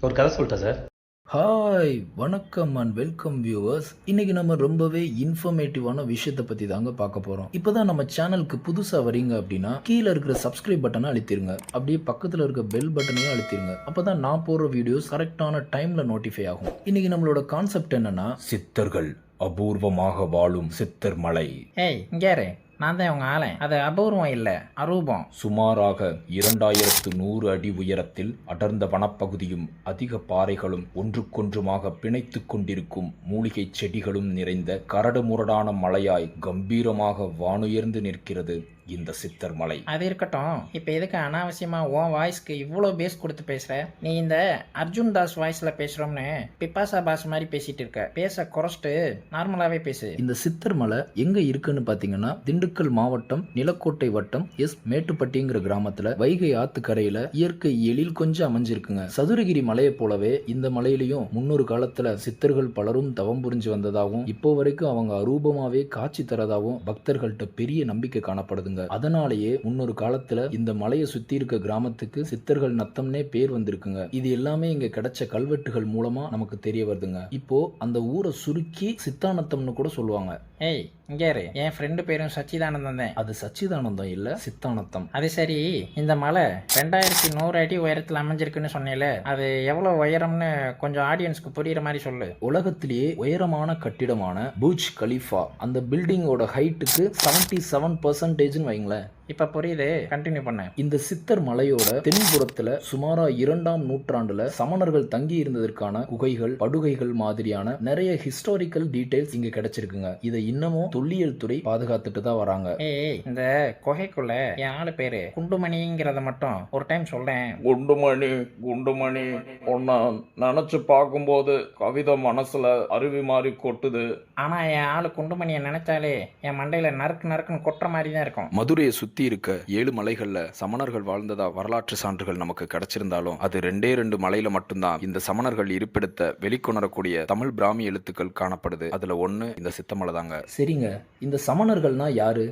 ஒரு கதை சொல்லிட்டேன் சார். ஹாய் வணக்கம் அண்ட் வெல்கம் வியூவர்ஸ். இன்னைக்கு நம்ம ரொம்பவே இன்ஃபர்மேட்டிவான விஷயத்தை பற்றி தாங்க பார்க்க போகிறோம். இப்போ தான் நம்ம சேனலுக்கு புதுசாக வரீங்க அப்படின்னா கீழே இருக்கிற சப்ஸ்கிரைப் பட்டனை அழுத்திடுங்க. அப்படியே பக்கத்தில் இருக்க பெல் பட்டனையும் அழுத்திடுங்க. அப்போ தான் நான் போடுற வீடியோஸ் கரெக்டான டைமில் நோட்டிஃபை ஆகும். இன்னைக்கு நம்மளோட கான்செப்ட் என்னன்னா, சித்தர்கள் அபூர்வமாக வாழும் சித்தர் மலை. ஏய் இங்கே நான் தான் உங்க ஆளேன். அது அபூர்வம் இல்ல, அரூபம். சுமாராக 2100 அடி உயரத்தில் அடர்ந்த வனப்பகுதியும் அதிக பாறைகளும் ஒன்றுக்கொன்றுமாக பிணைத்து கொண்டிருக்கும் மூலிகை செடிகளும் நிறைந்த கரடுமுரடான மலையாய் கம்பீரமாக வானுயர்ந்து நிற்கிறது இந்த சித்தர் மலை. அது இருக்கட்டும், இப்ப எதுக்கு அனாவசியமா உன் வாய்ஸ்க்கு இவ்வளோ பேஸ் கொடுத்து பேசுற? நீ இந்த அர்ஜுன் தாஸ் வாய்ஸ்ல பேசுறோம்னு பிப்பாசா பாஸ் மாதிரி பேசிட்டு இருக்க. பேச குறைச்சிட்டு நார்மலாவே பேசு. இந்த சித்தர் மலை எங்க இருக்குன்னு பாத்தீங்கன்னா, திண்டுக்கல் மாவட்டம் நிலக்கோட்டை வட்டம் மேட்டுப்பட்டிங்கிற கிராமத்துல வைகை ஆத்து கரையில இயற்கை எழில் கொஞ்சம் அமைஞ்சிருக்குங்க. சதுரகிரி மலையை போலவே இந்த மலையிலையும் முன்னொரு காலத்துல சித்தர்கள் பலரும் தவம் புரிஞ்சு வந்ததாகவும் இப்போ வரைக்கும் அவங்க அரூபமாவே காட்சி தரதாகவும் பக்தர்கள்ட்ட பெரிய நம்பிக்கை காணப்படுதுங்க. அதனாலேயே முன்னொரு காலத்துல இந்த மலையை சுத்தி இருக்க கிராமத்துக்கு சித்தர்கள் நத்தம்னே பேர் வந்திருக்குங்க. இது எல்லாமே இங்க கிடைச்ச கல்வெட்டுகள் மூலமா நமக்கு தெரிய வருதுங்க. இப்போ அந்த ஊரை சுருக்கி சித்தானத்தம்னு கூட சொல்லுவாங்க. ஏய் இங்கே என் ஃப்ரெண்டு பேரும் சச்சிதானந்தம் தான். அது சச்சிதானந்தம் இல்ல, சித்தானத்தம். அது சரி, இந்த மலை 2100 அடி உயரத்தில் அமைஞ்சிருக்குன்னு சொன்னேல, அது எவ்வளவு உயரம்னு கொஞ்சம் ஆடியன்ஸ்க்கு புரியுற மாதிரி சொல்லு. உலகத்திலேயே உயரமான கட்டிடமான புர்ஜ் கலீஃபா, அந்த பில்டிங்கோட ஹைட்டுக்கு 77% வைங்களேன். இப்ப புரியுது, கண்டினியூ பண்ண. இந்த சித்தர் மலையோட தென்புறத்துல சுமாரா 2ஆம் நூற்றாண்டுல சமணர்கள் தங்கி இருந்ததற்கான குகைகள், படுகைகள் மாதிரியான நிறைய ஹிஸ்டாரிக்கல் டீடைல்ஸ் இங்க கிடைச்சிருக்குங்க. இதை இன்னமும் தொல்லியல் துறை பாதுகாத்துட்டு தான் வராங்க. ஏய் இந்த குகைக்குள்ள என் ஆளு பேரு குண்டுமணிங்கிறத மட்டும் ஒரு டைம் சொல்றேன். குண்டுமணி குண்டுமணி ஒன்னா நினைச்சு பார்க்கும்போது கவிதை மனசுல அருவி மாதிரி கொட்டுது. ஆனா என் ஆளு குண்டுமணியை நினைச்சாலே என் மண்டையில நறுக்கு நறுக்குன்னு கொட்டுற மாதிரி தான் இருக்கும். மதுரையை சுத்தி இருக்க 7 மலைகள்ல சமணர்கள் வாழ்ந்ததா வரலாற்று சான்றுகள் நமக்கு கிடைச்சிருந்தாலும் அது 2 மலையில மட்டும்தான் இந்த சமணர்கள் இருப்பிடத்தை வெளிக்கொணரக்கூடிய தமிழ் பிராமி எழுத்துக்கள் காணப்படுது. அதுல ஒண்ணு இந்த சித்தமலை தாங்க. சரிங்க, இந்த சமணர்கள்னா யாரு?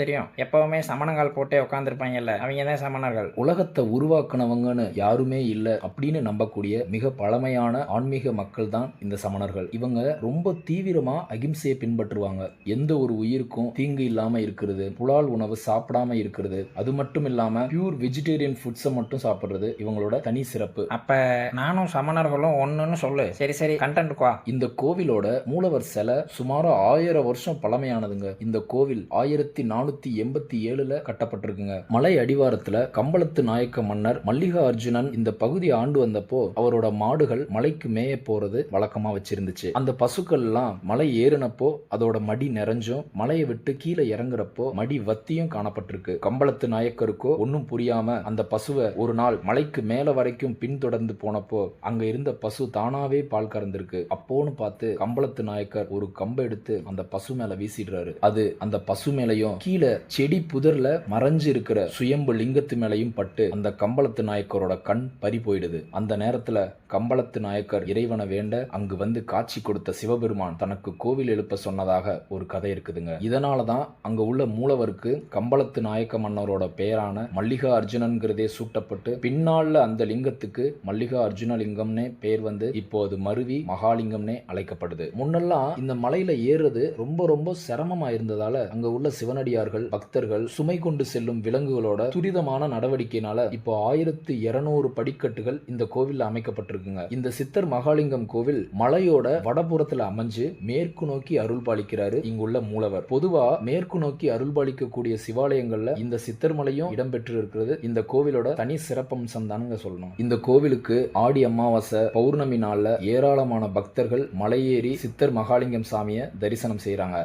தெரியும், எப்பவுமே சமணங்கால் போட்டே உட்காந்துருப்பாங்கல்ல, அவங்க தான் சமணர்கள். உலகத்தை உருவாக்குனவங்கன்னு யாருமே இல்லை அப்படின்னு நம்பக்கூடிய மிக பழமையான ஆன்மீக மக்கள் தான் இந்த சமணர்கள். இவங்க ரொம்ப தீவிரமா அகிம்சையை பின்பற்றுவாங்க. எந்த ஒரு உயிருக்கும் தீங்கு இல்லாம இருக்கிறது, புலால் உணவு சாப்பிடாம இருக்கிறது, அது மட்டும் இல்லாம பியூர் வெஜிடேரியன் ஃபுட்ஸை மட்டும் சாப்பிடுறது இவங்களோட தனி சிறப்பு. அப்ப நானும் சமணர்களும் ஒண்ணுன்னு சொல்லு. சரி கண்டென்ட்க்குவா. இந்த கோவிலோட மூலவர் சிலை சுமார் 1000 வருஷம் பழமையானதுங்க. இந்த கோவில் 1487 கட்டப்பட்டிருக்குங்க. மலை அடிவாரத்துல கம்பளத்து நாயக்க மன்னர் மல்லிகா அர்ஜுனன் இந்த பகுதி ஆண்டு வந்தப்போ அவரோட மாடுகள் மலைக்கு மேய போறது வழக்கமா வச்சிருந்துச்சு. அந்த பசுக்கள் எல்லாம் மலை ஏறினப்போ அதோட மடி நிறைஞ்சும் மலையை விட்டு கீழே இறங்குறப்போ மடி வத்தியும் காணப்பட்டிருக்கு. கம்பளத்து நாயக்கருக்கோ ஒன்னும் புரியாம அந்த பசுவை ஒரு நாள் மலைக்கு மேல வரைக்கும் பின்தொடர்ந்து போனப்போ அங்க இருந்த பசு தானாவே பால் கறந்திருக்கு. அப்போன்னு பார்த்து கம்பளத்து நாயக்கர் ஒரு கம்பை எடுத்து அந்த பசு மேல வீசிடுறாரு. அது அந்த பசு மேலையும் கீழே செடி புதர்ல மறைஞ்சு இருக்கிற சுயம்பு லிங்கத்து மேலையும் பட்டு அந்த கம்பளத்து நாயக்கரோட கண் பறி போயிடுது. அந்த நேரத்துல கம்பளத்து நாயக்கர் இறைவனை வேண்ட அங்கு வந்து காட்சி கொடுத்த சிவபெருமான் தனக்கு கோவில் எழுப்ப சொன்னதாக ஒரு கதை இருக்குதுங்க. இதனாலதான் அங்க உள்ள மூலவருக்கு கம்பளத்து நாயக்க மன்னரோட பெயரான மல்லிகா அர்ஜுனன்கிறதே சூட்டப்பட்டு பின்னால அந்த லிங்கத்துக்கு மல்லிகா அர்ஜுன லிங்கம்னே பேர் வந்து இப்போ அது மருவி மகாலிங்கம்னே அழைக்கப்படுது. முன்னெல்லாம் இந்த மலையில ஏறுறது ரொம்ப சிரமமா இருந்ததால அங்க உள்ள சிவனடியார்கள், பக்தர்கள் சுமை கொண்டு செல்லும் விலங்குகளோட துரிதமான நடவடிக்கையினால இப்போ 1200 படிக்கட்டுகள் இந்த கோவில் அமைக்கப்பட்டிருக்குங்க. இந்த சித்தர் மகாலிங்கம் கோவில் மலையோட வடபுறத்துல அமைஞ்சு மேற்கு நோக்கி அருள் பாலிக்கிறாரு இங்குள்ள மூலவர். பொதுவா மேற்கு நோக்கி அருள் பாலிக்கக்கூடிய சிவாலயங்கள்ல இந்த சித்தர் மலையும் இடம்பெற்று இருக்கிறது இந்த கோவிலோட தனி சிறப்பம்சம் தானுங்க சொல்லணும். இந்த கோவிலுக்கு ஆடி அமாவாசை பௌர்ணமி நாள்ல ஏராளமான பக்தர்கள் மலையேறி சித்தர் மகாலிங்கம் சாமியை தரிசனம் செய்யறாங்க.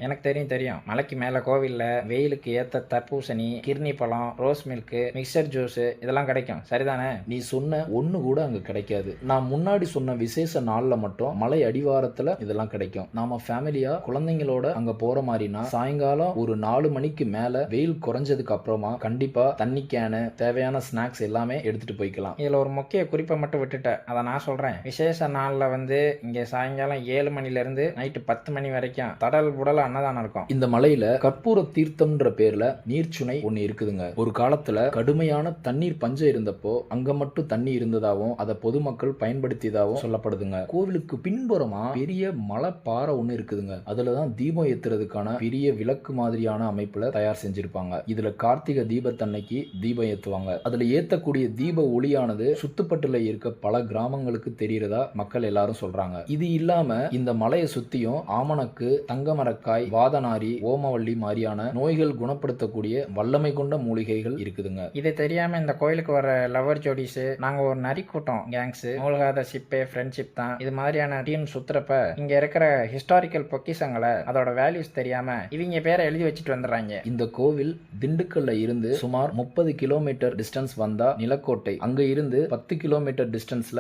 எனக்கு தெரியும், மலைக்கு மேல கோவில்ல வெயிலுக்கு ஏத்த தர்பூசணி, கிர்னி பழம், ரோஸ் மில்க், மிக்சர் ஜூஸ் இதெல்லாம் கிடைக்கும். சரிதானே? நீ சொன்ன ஒண்ணு கூட அங்க கிடைக்காது. நான் முன்னாடி சொன்ன விசேஷ நாள்ல மட்டும் மலை அடிவாரத்துல இதெல்லாம் கிடைக்கும். நாம ஃபேமிலியா குழந்தைங்களோட அங்க போற மாதிரினா சாயங்காலம் ஒரு 4 மணிக்கு மேல வெயில் குறைஞ்சதுக்கு அப்புறமா கண்டிப்பா தண்ணி கேனு, தேவையான ஸ்நாக்ஸ் எல்லாமே எடுத்துட்டு போய்க்கலாம். இதில் ஒரு முக்கிய குறிப்பை மட்டும் விட்டுட்டேன், அதை நான் சொல்கிறேன். விசேஷ நாளில் வந்து இங்கே சாயங்காலம் 7 மணிலேருந்து நைட்டு 10 மணி வரைக்கும் தடல் புடல் அன்னதானம் இருக்கும். இந்த மலையில கற்பூர தீர்த்தம்ன்ற பேர்ல நீர்ச்சுனை ஒண்ணு இருக்குதுங்க. ஒரு காலத்துல கடுமையான தண்ணீர் பஞ்சம் இருந்தப்போ அங்க மட்டும் தண்ணி இருந்ததாகவும் அதை பொதுமக்கள் பயன்படுத்தியதாகவும் சொல்லப்படுதுங்க. கோவிலுக்கு பின்புறமா பெரிய மலை பாறை ஒண்ணு இருக்குதுங்க. அதுலதான் தீபம் ஏத்துறதுக்கான பெரிய விளக்கு மாதிரியான அமைப்புல தயார் செஞ்சிருப்பாங்க. இதுல கார்த்திகை தீபத்தன்னைக்கு தீபம் ஏத்துவாங்க. அதுல ஏத்தக்கூடிய தீப ஒளியானது சுத்துப்பட்டுல இருக்க பல கிராமங்களுக்கு தெரியறதா மக்கள் எல்லாரும் சொல்றாங்க. இது இல்லாம இந்த மலையை சுத்தியும் ஆமணக்கு, தங்கமரக்காய், வாதனாரி, ஓமவள்ளி மாதிரியான நோய்கள் குணப்படுத்தக்கூடிய வல்லமை கொண்ட மூலிகைகள் இருக்குதுங்க. இது தெரியாம இந்த கோயிலுக்கு வர லவர் ஜோடிஸ், நாங்க ஒரு நரி கூட்டம் கேங்ஸ், மூழ்காத ஷிப்பே ஃப்ரெண்ட்ஷிப் தான், இது மாதிரியான டீம் சுத்துறப்ப இங்க இருக்கிற ஹிஸ்டாரிக்கல் பொக்கிஷங்களை அதோட வேல்யூஸ் தெரியாம இவங்க பேரை எழுதி வச்சுட்டு வந்துடுறாங்க. இந்த கோவில் திண்டுக்கல்ல இருந்து சுமார் 30 கிலோமீட்டர் டிஸ்டன்ஸ் வந்தா நிலக்கோட்டை, அங்க இருந்து 10 கிலோமீட்டர் டிஸ்டன்ஸ்ல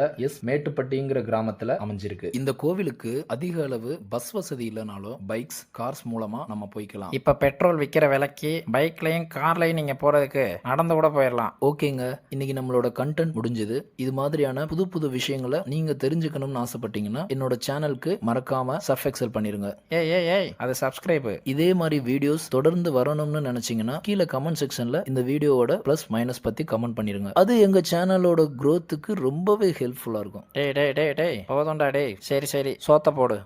மேட்டுப்பட்டிங்கிற கிராமத்துல அமைஞ்சிருக்கு. இந்த கோவிலுக்கு அதிக அளவு பஸ் வசதி இல்லைனாலும் பைக்ஸ், கார்ஸ் மூலமா நம்ம போய்க்கலாம். இப்ப பெட்ரோல் விற்கிற விலைக்கு பைக்லயும் கார்லயும் நீங்க போறதுக்கு நடந்து கூட போயிடலாம். ஓகேங்க, இன்னைக்கு நம்மளோட கண்டென்ட் முடிஞ்சது. இது மாதிரியான புது புது விஷயங்களை நீங்க தெரிஞ்சுக்கணும்னு ஆசைப்பட்டீங்கன்னா என்னோட சேனலுக்கு மறக்காம சப்ஸ்கிரைப் பண்ணிருங்க. ஏய் அது சப்ஸ்கிரைப். இதே மாதிரி வீடியோஸ் தொடர்ந்து வரணும்னு நினைச்சீங்கன்னா கீழே கமெண்ட் செக்ஷன்ல இந்த வீடியோவோட பிளஸ் மைனஸ் பத்தி கமெண்ட் பண்ணிருங்க. அது எங்க சேனலோட growthக்கு ரொம்பவே ஹெல்ப்ஃபுல்லா இருக்கும். டேய் போதும்டா டேய். சரி சோத்த போடு.